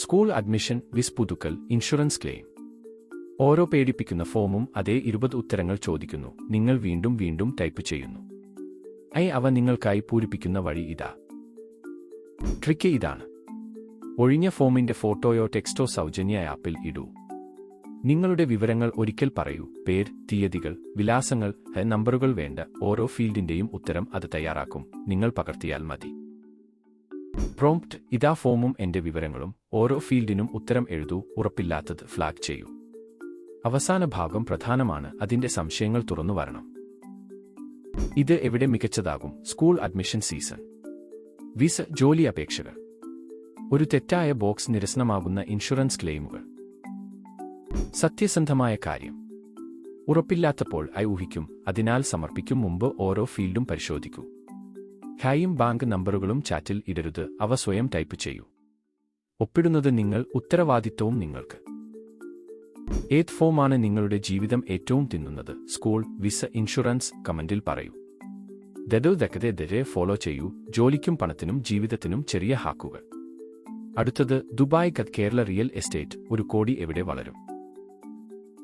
School admission, വിസ് പുതുക്കൽ, insurance claim. ഓരോ പേടിപ്പിക്കുന്ന ഫോമും അതേ 20 ഉത്തരങ്ങൾ ചോദിക്കുന്നു. നിങ്ങൾ വീണ്ടും വീണ്ടും ടൈപ്പ് ചെയ്യുന്നു. അവ നിങ്ങൾക്കായി പൂരിപ്പിക്കുന്ന വഴി ഇതാ. ട്രിക്ക് ഇതാണ്. ഒഴിഞ്ഞ ഫോമിന്റെ ഫോട്ടോയോ ടെക്സ്റ്റോ സൗജന്യ ആപ്പിൽ ഇടൂ. നിങ്ങളുടെ വിവരങ്ങൾ ഒരിക്കൽ പറയൂ. പേര്, തീയതികൾ, വിലാസങ്ങൾ, നമ്പറുകൾ വേണ്ട. ഓരോ ഫീൽഡിന്റെയും ഉത്തരം അത് തയ്യാറാക്കും. നിങ്ങൾ പകർത്തിയാൽ മതി. പ്രോംപ്റ്റ്: ഇതാ ഫോമും എന്റെ വിവരങ്ങളും. ഓരോ ഫീൽഡിനും ഉത്തരം എഴുതൂ. ഉറപ്പില്ലാത്തത് ഫ്ലാഗ് ചെയ്യൂ. അവസാന ഭാഗം പ്രധാനമാണ്. അതിന്റെ സംശയങ്ങൾ തുറന്നു വരണം. ഇത് എവിടെ മികച്ചതാകും? സ്കൂൾ അഡ്മിഷൻ സീസൺ, വിസ, ജോലി അപേക്ഷകൾ, ഒരു തെറ്റായ ബോക്സ് നിരസനമാകുന്ന ഇൻഷുറൻസ് ക്ലെയിമുകൾ. സത്യസന്ധമായ കാര്യം. ഉറപ്പില്ലാത്തപ്പോൾ ഊഹിക്കും. അതിനാൽ സമർപ്പിക്കും മുമ്പ് ഓരോ ഫീൽഡും പരിശോധിക്കൂ. ഹായും ബാങ്ക് നമ്പറുകളും ചാറ്റിൽ ഇടരുത്. അവ സ്വയം ടൈപ്പ് ചെയ്യൂ. ഒപ്പിടുന്നത് നിങ്ങൾ, ഉത്തരവാദിത്വവും നിങ്ങൾക്ക്. ഏത് ഫോമാണ് നിങ്ങളുടെ ജീവിതം ഏറ്റവും തിന്നുന്നത്? School, visa, insurance? കമന്റിൽ പറയൂ. ദരെ ഫോളോ ചെയ്യൂ. ജോലിക്കും പണത്തിനും ജീവിതത്തിനും ചെറിയ ഹാക്കുകൾ. അടുത്തത് ദുബായ്, കേരള റിയൽ എസ്റ്റേറ്റ്. 1 കോടി എവിടെ വളരും?